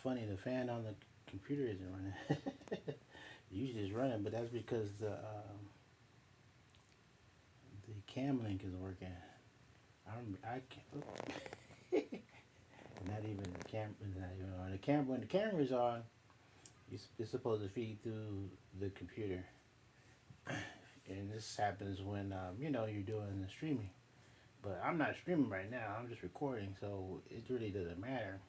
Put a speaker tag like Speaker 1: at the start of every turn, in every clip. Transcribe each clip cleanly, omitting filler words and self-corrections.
Speaker 1: funny. The fan on the computer isn't running. Usually it's running, but that's because the cam link is working. I can't. Not even the camera. Not even on the camera. When the camera's on, it's supposed to feed through the computer. And this happens when you're doing the streaming. But I'm not streaming right now. I'm just recording, so it really doesn't matter.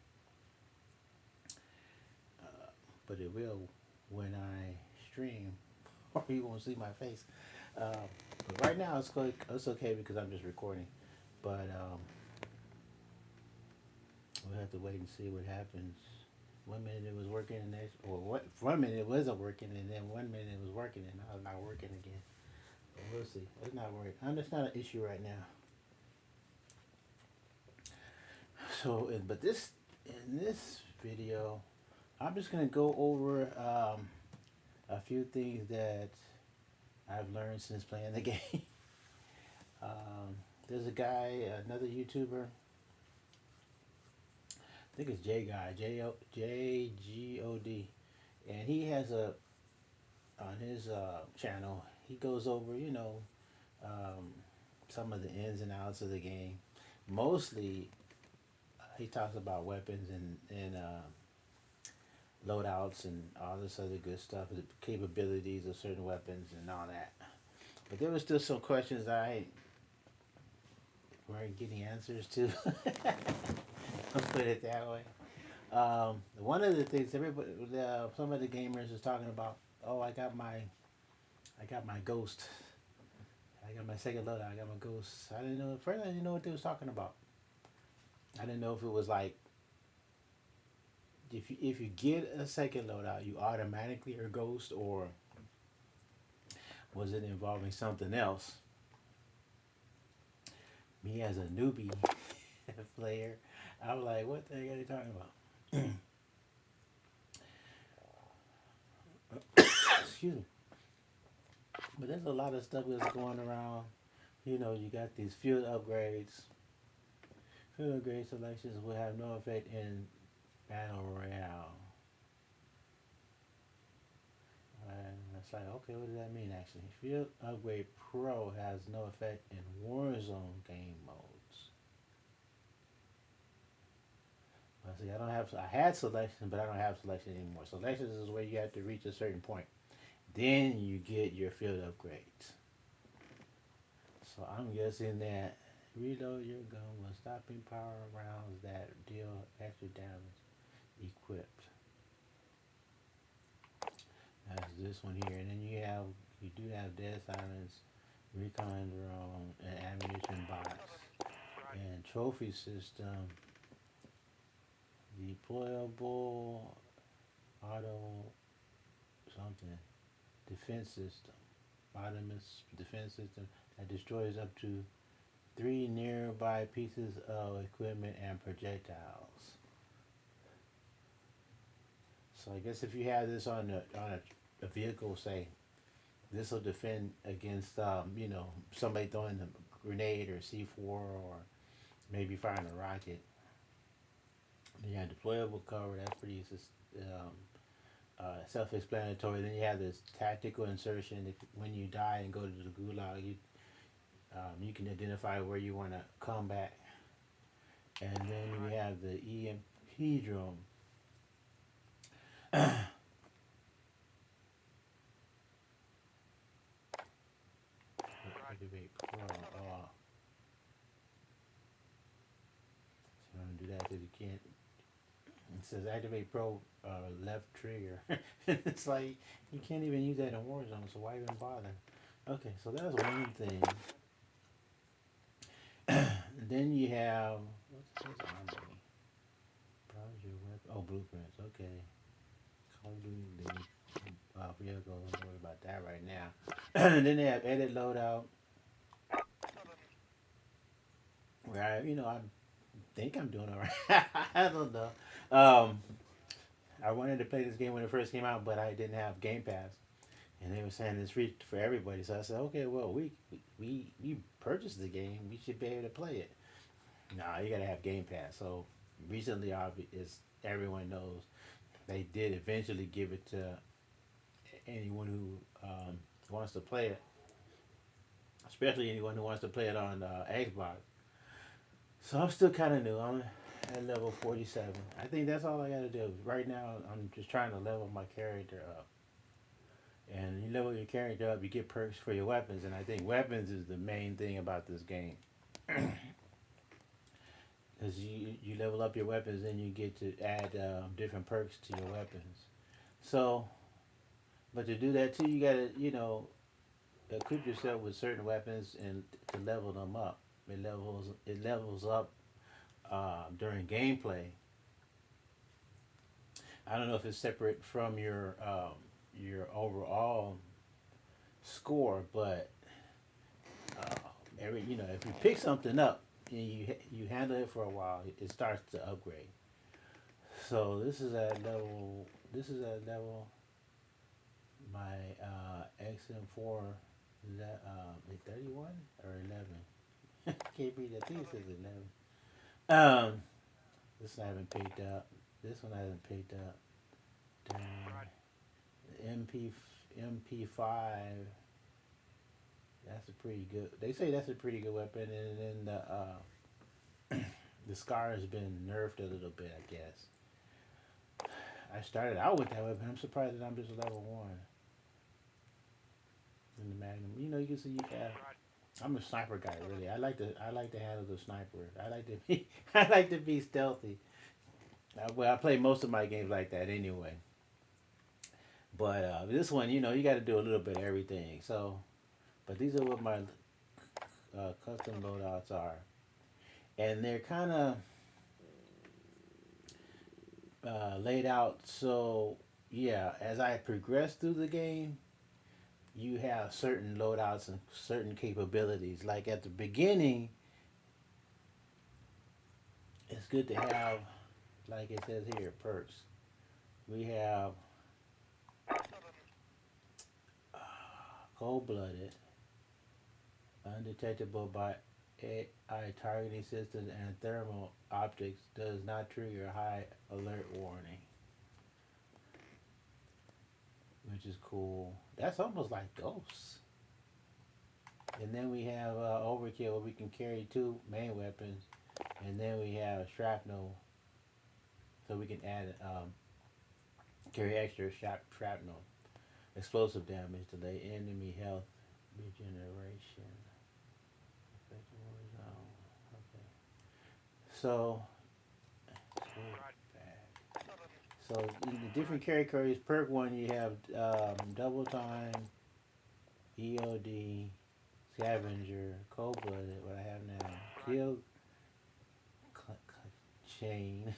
Speaker 1: But it will when I stream, or you won't see my face. Uh, but right now it's okay because I'm just recording. But we'll have to wait and see what happens. 1 minute it was working, and next, or what? 1 minute it wasn't working, and then 1 minute it was working, and now it's not working again. But we'll see. It's not working. It's not an issue right now. So, but in this video, I'm just gonna go over a few things that I've learned since playing the game. There's a guy, another YouTuber. I think it's J Guy, JGOD, and he has on his channel. He goes over, some of the ins and outs of the game. Mostly, he talks about weapons and loadouts and all this other good stuff, the capabilities of certain weapons and all that. But there was still some questions I weren't getting answers to. Let's put it that way. One of the things everybody, some of the gamers is talking about. Oh, I got my ghost. I got my second loadout. I got my ghost. I didn't know. At first, I didn't know what they was talking about. I didn't know if it was like if you get a second loadout, you automatically are ghost, or was it involving something else? Me as a newbie player, I was like, what the heck are they talking about? Excuse me. But there's a lot of stuff that's going around. You got these field upgrades. Field upgrade selections will have no effect in Battle Royale. And it's like, okay, what does that mean actually? Field Upgrade Pro has no effect in Warzone game modes. See, I had selection, but I don't have selection anymore. Selections is where you have to reach a certain point. Then you get your field upgrades. So I'm guessing that reload your gun when stopping power rounds that deal extra damage equipped. That's this one here. And then you do have dead silence, recon drone, and ammunition box. And trophy system, deployable auto something defense system, bottomless defense system that destroys up to 3 nearby pieces of equipment and projectiles. So I guess if you have this on a vehicle, say, this will defend against somebody throwing a grenade or C4 or maybe firing a rocket. Then you have deployable cover. That's pretty self-explanatory. Then you have this tactical insertion. When you die and go to the gulag, you can identify where you want to combat. And then you have the EMP drone. Activate Pro. So I'm gonna do that because you can't. It says activate Pro left trigger. It's like you can't even use that in Warzone, so why even bother? Okay, so that's one thing. Then you have what's this armory? Project weapon. Oh, blueprints. Okay. Call of Duty. Vehicle. Don't worry about that right now. And then they have edit loadout. Where I think I'm doing alright. I don't know. I wanted to play this game when it first came out, but I didn't have Game Pass, and they were saying it's free for everybody. So I said, okay, well, we purchased the game, we should be able to play it. Nah, you gotta have Game Pass. So recently, is everyone knows they did eventually give it to anyone who wants to play it, especially anyone who wants to play it on Xbox. So I'm still kind of new. I'm at level 47. I think that's all I got to do. Right now, I'm just trying to level my character up. And you level your character up, you get perks for your weapons. And I think weapons is the main thing about this game. Because you level up your weapons, then you get to add different perks to your weapons. So, but to do that too, you gotta, equip yourself with certain weapons and to level them up. It levels up during gameplay. I don't know if it's separate from your overall score, but uh, if you pick something up and you handle it for a while, it starts to upgrade. So this is at level. This is at level. My XM4 is that 31 or 11? Can't read that. I think it says 11. This one I haven't picked up. This one I haven't picked up. The MP5. That's a pretty good. They say that's a pretty good weapon, and then the scar has been nerfed a little bit, I guess. I started out with that weapon. I'm surprised that I'm just level one in the Magnum. You can see you have. I'm a sniper guy, really. I like to handle the sniper. I like to be I like to be stealthy. Well, I play most of my games like that anyway. But this one, you got to do a little bit of everything. So, but these are what my custom loadouts are, and they're kind of laid out. So, yeah, as I progress through the game, you have certain loadouts and certain capabilities. Like at the beginning, it's good to have, like it says here, perks. We have cold blooded, undetectable by AI targeting systems and thermal optics, does not trigger high alert warning, which is cool. That's almost like ghosts. And then we have overkill, where we can carry two main weapons, and then we have shrapnel, so we can add carry extra shrapnel, explosive damage, delay enemy health regeneration. Okay. So, so in the different categories, perk one you have double time, EOD, scavenger, cold blooded. What I have now, kill chain,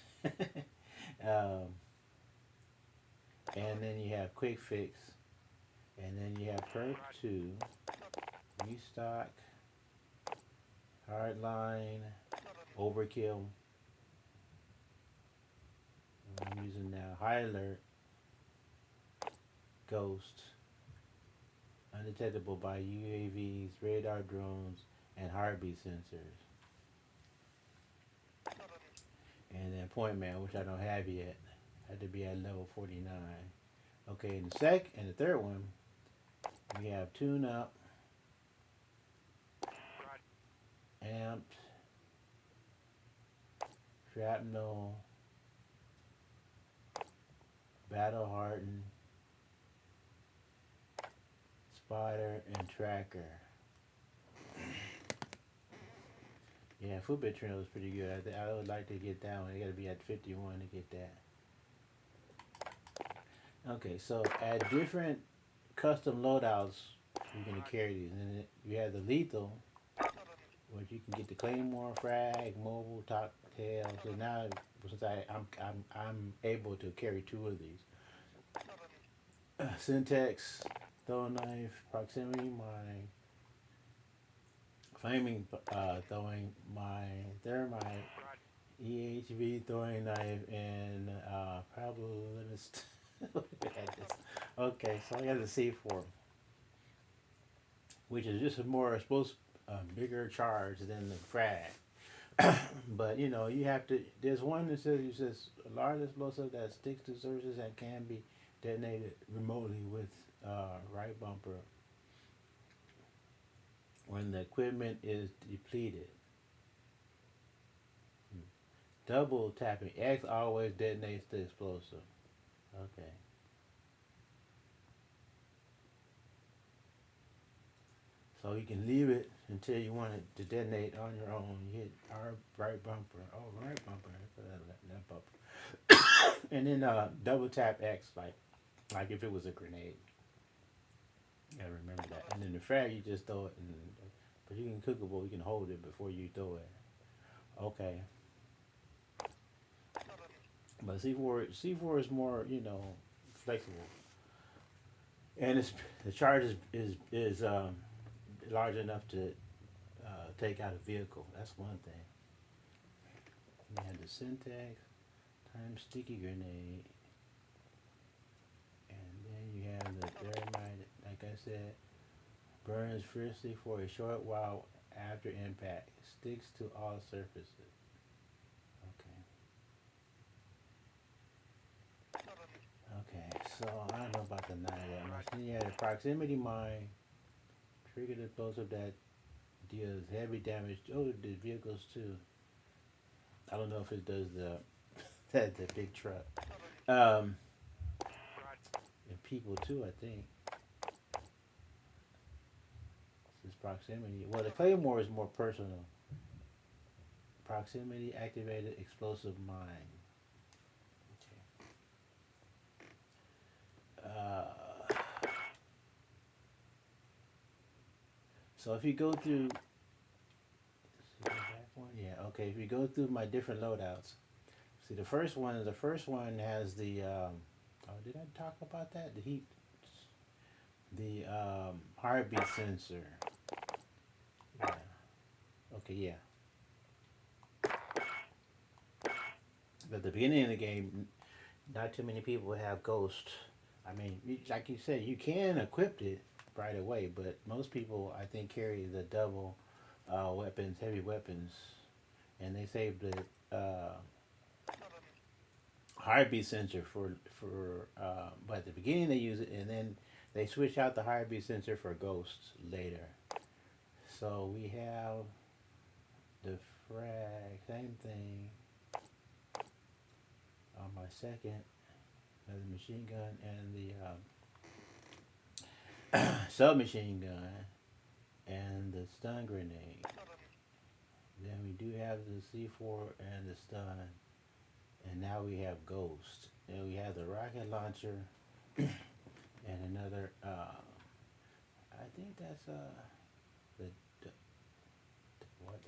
Speaker 1: um, and then you have quick fix, and then you have perk two, restock, hardline, overkill. What I'm using now, high alert, ghost, undetectable by UAVs, radar drones, and heartbeat sensors. And then point man, which I don't have yet, had to be at level 49. Okay, and the third one, we have tune up, amped, shrapnel, battle hardened, spotter, and tracker. Yeah, footbit trail is pretty good. I would like to get that one. You got to be at 51 to get that. Okay, so at different custom loadouts, you're gonna carry these, and you have the lethal, which you can get the claymore, frag, mobile, top, tail. So now, since I'm able to carry two of these, syntax, throw knife, proximity mine, flaming throwing mine, thermite, EHV throwing knife, and probabilist. Okay, so I got the C4, which is just a more bigger charge than the frag. But you know, you have to. There's one that says it says a large explosive that sticks to surfaces and can be detonated remotely with right bumper when the equipment is depleted. Double tapping X always detonates the explosive. Okay. So you can leave it until you want it to detonate on your own. You hit R right bumper. Oh, right bumper. That bumper. And then double tap X like if it was a grenade. I remember that. And then the frag you just throw it and but you can cookable, you can hold it before you throw it. Okay. But C4 is more, flexible. And the charge is large enough to take out a vehicle. That's one thing. You have the syntax times sticky grenade, and then you have the thermite. Like I said, burns fiercely for a short while after impact. Sticks to all surfaces. Okay. Okay. So I don't know about the 9 that much. Then you have the proximity mine. Triggered explosive that deals heavy damage. Oh, the vehicles too. I don't know if it does the the big truck. Um, and people too. I think this proximity. Well, the claymore is more personal. Proximity activated explosive mine. Okay. So if you go through, yeah, okay. If you go through my different loadouts, see the first one has the. Oh, did I talk about that? The heat, the heartbeat sensor. Yeah. Okay, yeah. But at the beginning of the game, not too many people have Ghost. I mean, like you said, you can equip it right away, but most people, I think, carry the double weapons, heavy weapons, and they save the heartbeat sensor for. But at the beginning they use it, and then they switch out the heartbeat sensor for Ghosts later. So we have the frag, same thing on my second, the machine gun and the submachine gun and the stun grenade. Then we do have the C4 and the stun, and now we have Ghost. And we have the rocket launcher and another. I think that's the what?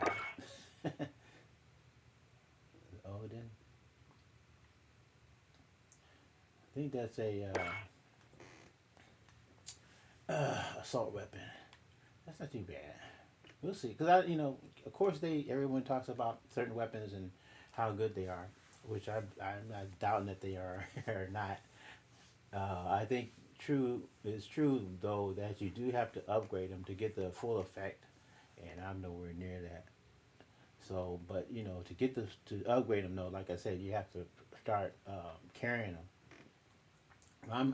Speaker 1: The Odin. I think that's a assault weapon. That's not too bad. We'll see. Because of course, everyone talks about certain weapons and how good they are, which I'm not doubting that they are or not. I think it's true though that you do have to upgrade them to get the full effect, and I'm nowhere near that. So, but to get this to upgrade them though, like I said, you have to start carrying them.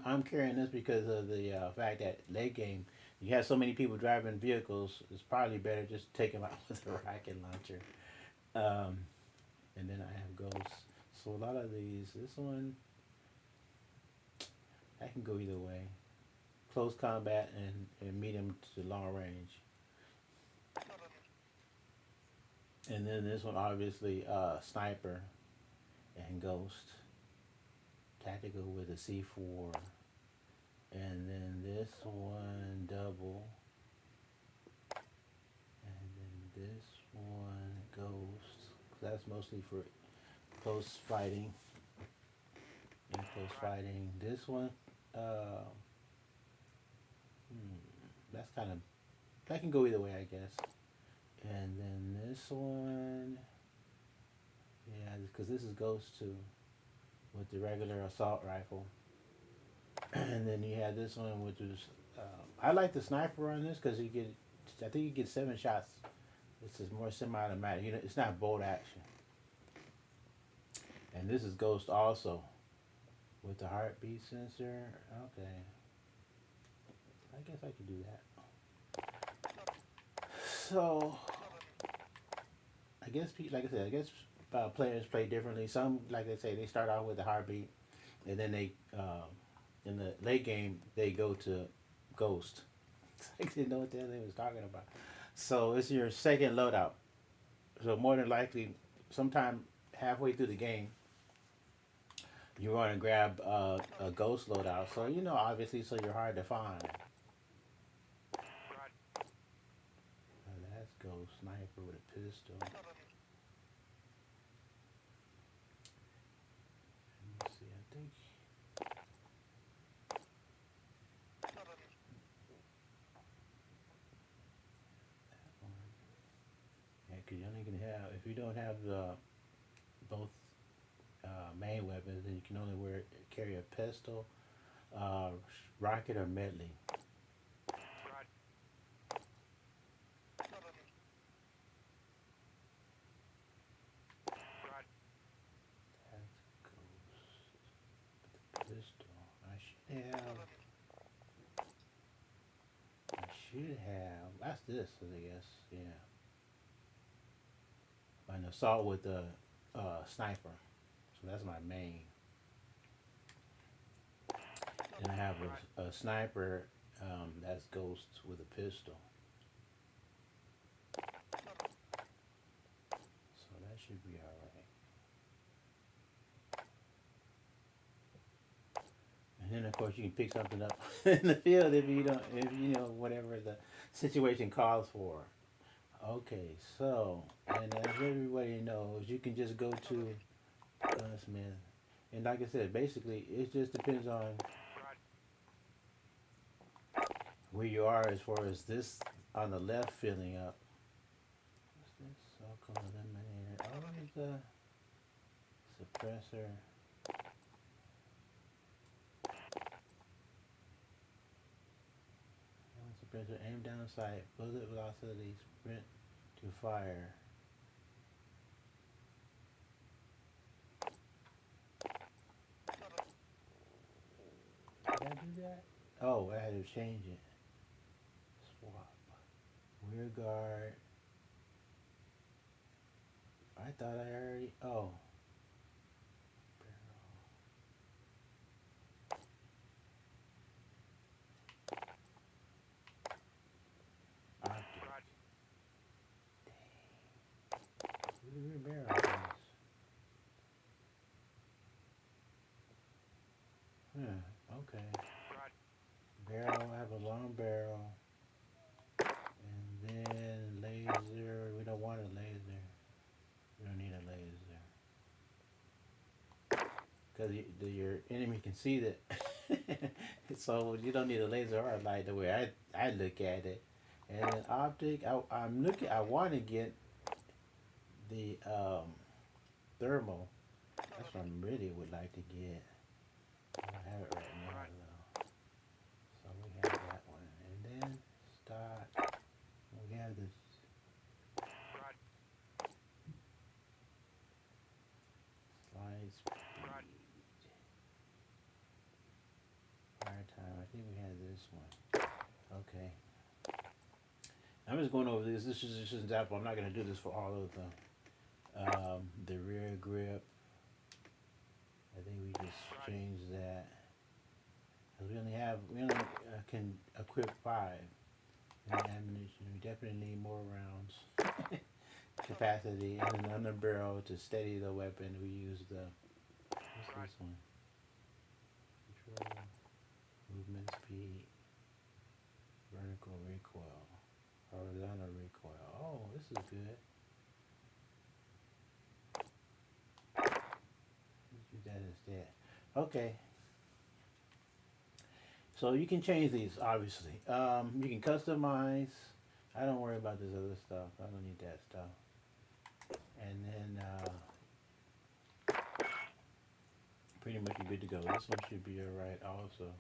Speaker 1: I'm carrying this because of the fact that late game you have so many people driving vehicles. It's probably better just take them out with a rocket launcher. Um, and then I have ghosts. So a lot of these, this one, I can go either way. Close combat and medium to long range. And then this one, obviously, sniper and ghost. Tactical with a C4. And then this one, double. And then this one, ghost. That's mostly for close fighting. In close fighting. This one, uh, that's kind of, that can go either way, I guess. And then this one, yeah, because this is Ghost 2 with the regular assault rifle. And then you have this one, which is, I like the sniper on this because I think you get 7 shots This is more semi-automatic. You know, it's not bolt action. And this is Ghost also with the heartbeat sensor. Okay, I guess I could do that. So I guess, like I said, I guess players play differently. Some, like they say, they start out with the heartbeat, and then they, in the late game, they go to Ghost. I didn't know what the hell they was talking about. So it's your second loadout. So more than likely, sometime halfway through the game, you want to grab a Ghost loadout. So you know, obviously, so you're hard to find. That's Ghost sniper with a pistol. Let me see. I think. Yeah, because you only can have, if you don't have the both main weapons, then you can only carry a pistol, uh, rocket, or medley. That's Ghost. Pistol. I should have. That's this, I guess. Yeah. An assault with a sniper. So that's my main. And I have a sniper that's Ghost with a pistol. So that should be alright. And then of course you can pick something up in the field if you don't, if you know, whatever the situation calls for. Okay, so, and as everybody knows, you can just go to Smith. And like I said, basically, it just depends on where you are as far as this on the left filling up. What's this? So-called eliminator. Oh, the suppressor. Suppressor, aim down sight, bullet velocity, sprint to fire. Did I do that? Oh, I had to change it. Swap. Rear guard. I thought I already. Oh. Optic. Dang. Where the rear barrel is? Huh. Okay. Barrel. I have a long barrel. And then laser. We don't want a laser. We don't need a laser. Because your enemy can see that. So you don't need a laser or a light the way I look at it. And then optic, I'm looking, I want to get the thermal. That's what I really would like to get. I don't have it right now though. So we have that one. And then start. We have this. Slide speed. Fire time. I think we had this one. Okay. I'm just going over this. This is just an example. I'm not going to do this for all of the rear grip. I think we just change that. Cause we only can equip 5 in ammunition. We definitely need more rounds. Capacity and an underbarrel to steady the weapon. We use the, what's this one? Control, movement speed, vertical recoil, horizontal recoil. Oh, this is good. Let's use that instead. Okay. So you can change these, obviously. You can customize. I don't worry about this other stuff. I don't need that stuff. And then pretty much you're good to go. This one should be alright also.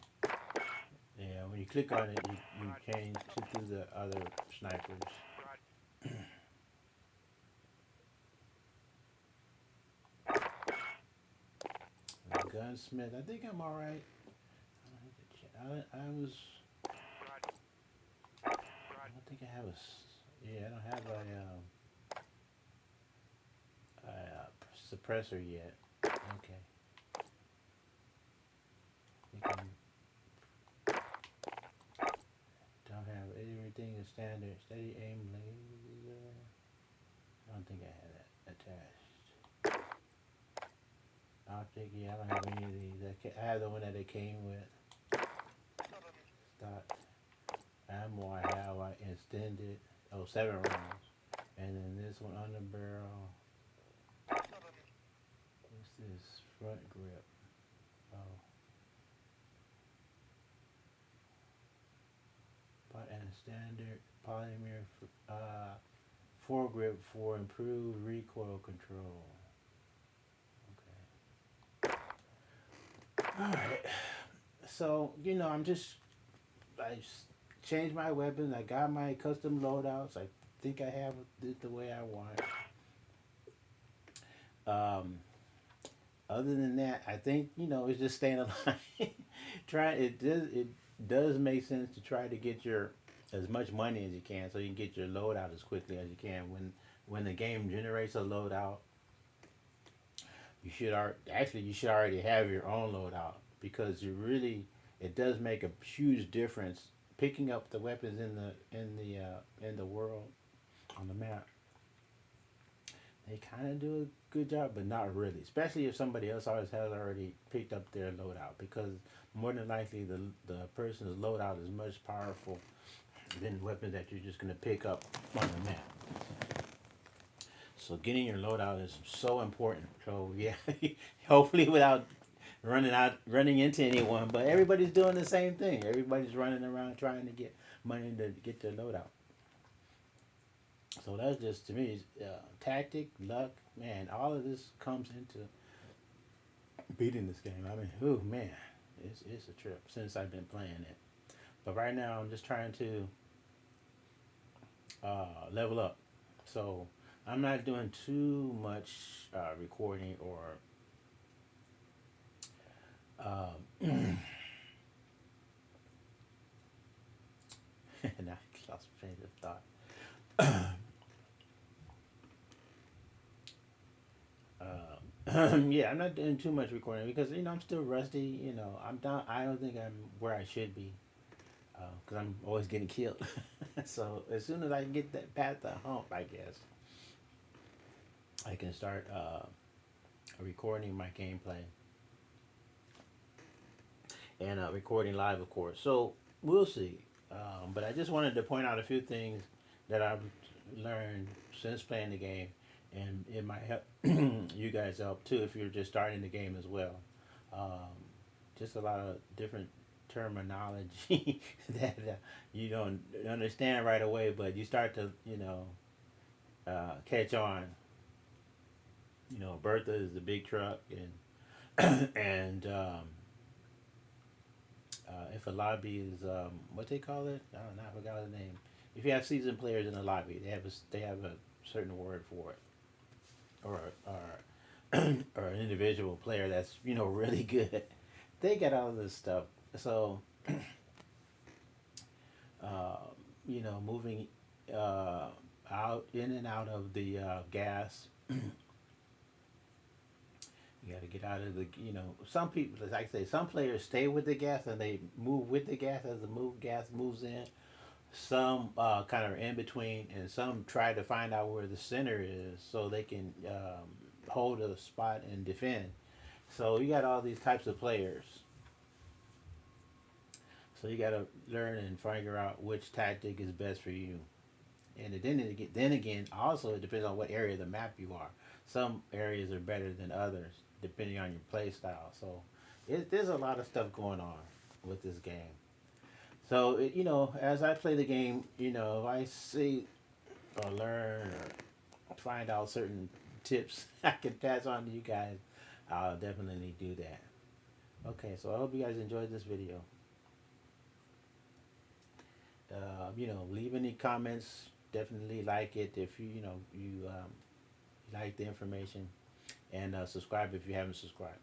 Speaker 1: Yeah, when you click on it, you change to the other snipers. gunsmith. I think I'm all right. I was. I don't think I have yeah, I don't have a suppressor yet. Okay. I think don't have everything is standard. Steady aim laser. I don't think I have that attached. Optic, yeah, I don't have any of these. I have the one that it came with. Stock ammo I have, I extended. Oh, 7 rounds. And then this one on the barrel. What's this? Front grip. Oh. And standard polymer foregrip for improved recoil control. Okay. Alright. So, I changed my weapons. I got my custom loadouts. I think I have it the way I want. Other than that, I think, it's just staying alive. It does make sense to try to get your as much money as you can, so you can get your loadout as quickly as you can. When the game generates a loadout, you should already have your own loadout, because it does make a huge difference picking up the weapons in the world on the map. They kind of do a good job, but not really. Especially if somebody else has already picked up their loadout, because more than likely the person's loadout is much powerful than weapons that you're just going to pick up on the map. So getting your loadout is so important. So yeah, hopefully without running into anyone. But everybody's doing the same thing. Everybody's running around trying to get money to get their loadout. So that's just, to me, tactic, luck, man. All of this comes into beating this game. I mean, oh man, it's a trip since I've been playing it. But right now, I'm just trying to level up. So I'm not doing too much recording or and I lost train of thought. Yeah, I'm not doing too much recording because I'm still rusty. I'm down. I don't think I'm where I should be because I'm always getting killed. So as soon as I get that past the hump, I guess I can start recording my gameplay and recording live, of course. So we'll see. But I just wanted to point out a few things that I've learned since playing the game, and it might help you guys out too if you're just starting the game as well. Just a lot of different terminology that you don't understand right away, but you start to catch on. Bertha is the big truck, and and if a lobby is what they call it, I don't know, I forgot the name. If you have seasoned players in a lobby, they have a certain word for it, or or an individual player that's really good. They get all this stuff. So moving out in and out of the gas. You got to get out of the, some people, like I say, some players stay with the gas and they move with the gas as the gas moves in. Some kind of in between, and some try to find out where the center is so they can hold a spot and defend. So you got all these types of players. So you got to learn and figure out which tactic is best for you. And then again, also it depends on what area of the map you are. Some areas are better than others, depending on your play style. So there's a lot of stuff going on with this game. So as I play the game, if I see or learn or find out certain tips I can pass on to you guys, I'll definitely do that. Okay, so I hope you guys enjoyed this video. Leave any comments. Definitely like it if you like the information, and subscribe if you haven't subscribed.